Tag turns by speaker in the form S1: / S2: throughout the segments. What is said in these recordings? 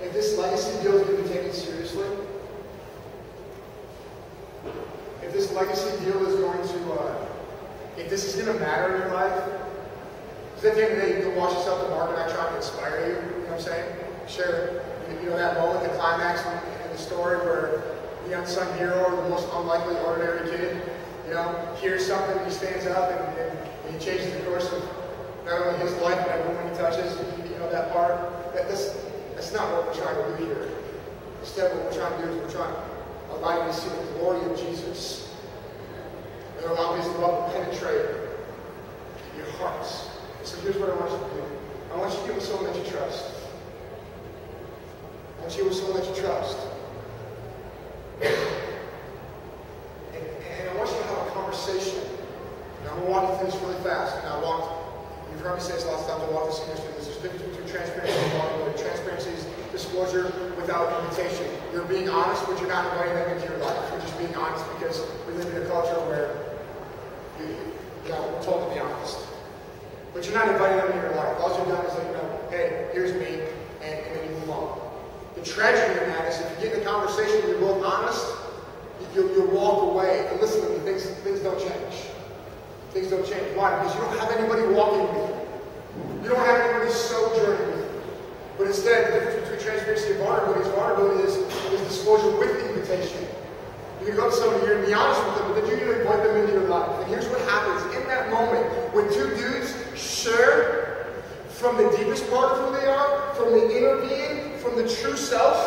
S1: If this legacy deal is going to be taken seriously, if this legacy deal is going to, if this is going to matter in your life, because at the end of the day, you can watch yourself to Mark and I try to inspire you, you know what I'm saying? Share, you know, that moment, the climax in the story where the unsung hero, or the most unlikely, ordinary kid, you know, hears something, he stands up and he changes the course of not only his life, but everyone he touches, you know, that part. That's not what we're trying to do here. Instead, what we're trying to do is we're trying to allow you to see the glory of Jesus and allow His love to penetrate your hearts. So here's what I want you to do. I want you to get with someone that you trust. I want you to get with someone that you trust. And I want you to have a conversation. And I'm going to walk you through this really fast. And you've heard me say this lots of times, I walk this in history. There's a difference between transparency and vulnerability. Transparency is disclosure without invitation. You're being honest, but you're not inviting them into your life. You're just being honest because we live in a culture where we're told to be honest. But you're not inviting them into your life. All you've done is let you know, hey, here's me, and then you move on. The tragedy in that is if you get in a conversation and you're both honest, you'll walk away and listen to me. Things don't change. Things don't change. Why? Because you don't have anybody walking with you. You don't have anybody sojourning with you. But instead, the difference between transparency and vulnerability is disclosure with invitation. You can go to somebody here and be honest with them, but then you need to invite them into your life. And here's what happens. In that moment, when two dudes share from the deepest part of who they are, from the inner being, from the true self,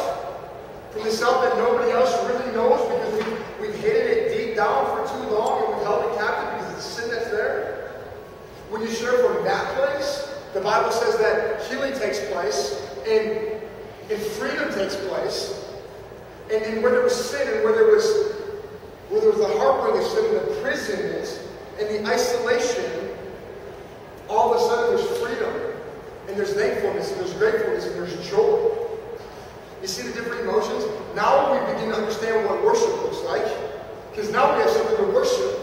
S1: from the self that nobody else really knows because we've hidden it deep down for too long and we've held it captive because it's sin that's there. When you share from that place, the Bible says that healing takes place and freedom takes place. And where there was sin and where there was the heartbreak of sin and the imprisonment and the isolation, all of a sudden there's freedom. And there's thankfulness and there's gratefulness and there's joy. You see the different emotions? Now we begin to understand what worship looks like. Because now we have something to worship.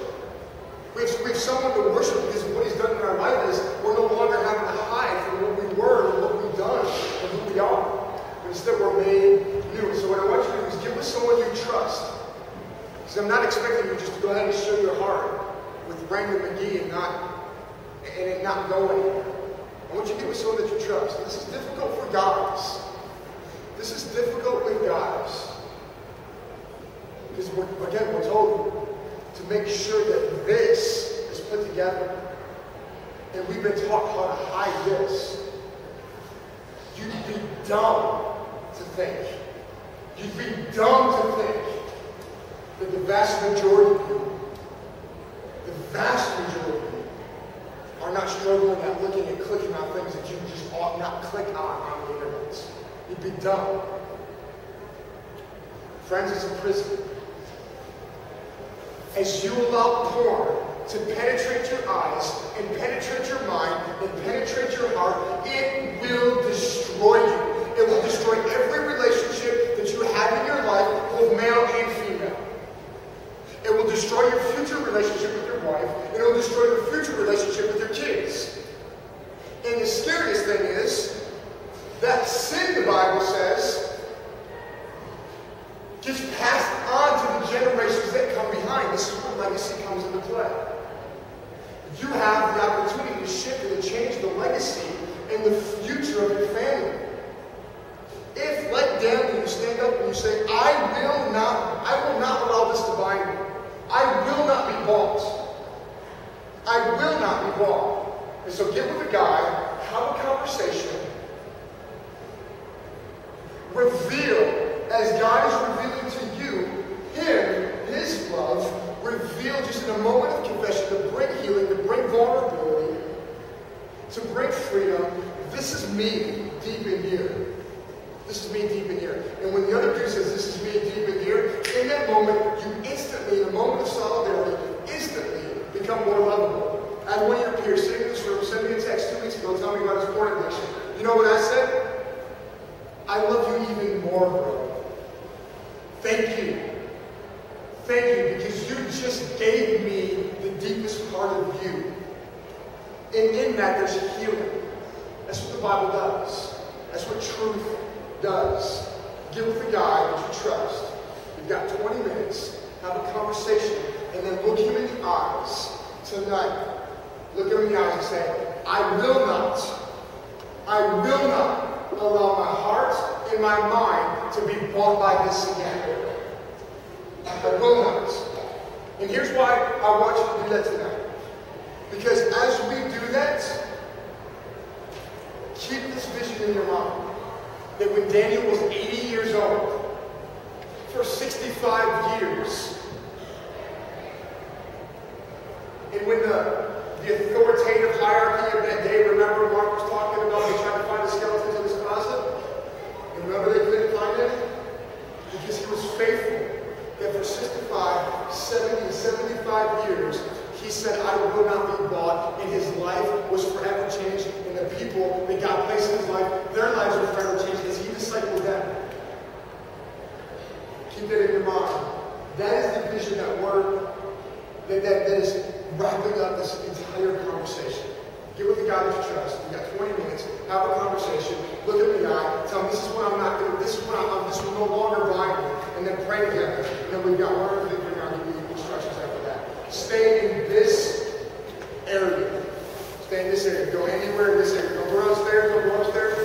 S1: We have someone to worship because what He's done in our life is we're no longer having to hide from what we were and what we've done and who we are. But instead we're made new. So what I want you to do is get with someone you trust. Because I'm not expecting you just to go ahead and show your heart with Brandon McGee and it not go anywhere. I want you to get with someone that you trust. And this is difficult for guys. This is difficult with guys. Because we're told to make sure that this is put together. And we've been taught how to hide this. You'd be dumb to think. You'd be dumb to think that the vast majority of you, are not struggling at looking and clicking on things that you just ought not click on the internet. You'd be dumb. Friends, it's a prison. As you allow porn to penetrate your eyes and penetrate your mind and penetrate your heart, it will destroy you. It will destroy every relationship that you have in your life, both male and female. It will destroy your future relationship with your wife, and it will destroy your future relationship with your kids. And the scariest thing is that sin, the Bible says, gets passed on to the generations that come behind. This is where legacy comes into play. You have the opportunity to shift and to change the legacy and the future of your family. If, like Daniel, you stand up and you say, I will not allow this to bind me. I will not be bought. I will not be bought. And so get with a guy, have a conversation, reveal, as God is revealing to you, Him, His love, reveal just in a moment of confession to bring healing, to bring vulnerability, to bring freedom. This is me deep in here. This is me deep in here. And when the other dude says, this is me deep in here, in that moment, you instantly, in a moment of solidarity, instantly become more lovable. I had one of your peers sitting in this room, sent me a text 2 weeks ago, telling me about his porn addiction. You know what I said? I love you even more, bro. Thank you. Thank you, because you just gave me the deepest part of you. And in that, there's healing. That's what the Bible does. That's what truth does. Get with the guy that you trust. You've got 20 minutes. Have a conversation. And then look him in the eyes tonight. Look him in the eyes and say, I will not allow my heart and my mind to be bought by this again. I will not. And here's why I want you to do that tonight. Because as we do that, keep this vision in your mind. That when Daniel was 80 years old, for 65 years, and when the authoritative hierarchy of that day, remember Mark was talking about they tried to find the skeletons in his closet? And remember they couldn't find any? Because he was faithful. That for 65, 70, 75 years, he said, I will not be bought. And his life was forever changed. And the people that God placed in his life, their lives were forever changed as he discipled them. Keep that in your mind. That is the vision that is wrapping up this entire conversation. Get with the guy that you trust. You've got 20 minutes. Have a conversation. Look at the guy. Tell him this is what I'm not going to do. This will no longer bind me. And then pray together. And then we've got one other thing we're going to give you instructions after that. Stay in this area. Stay in this area. Go anywhere in this area. Don't go upstairs. Don't go upstairs.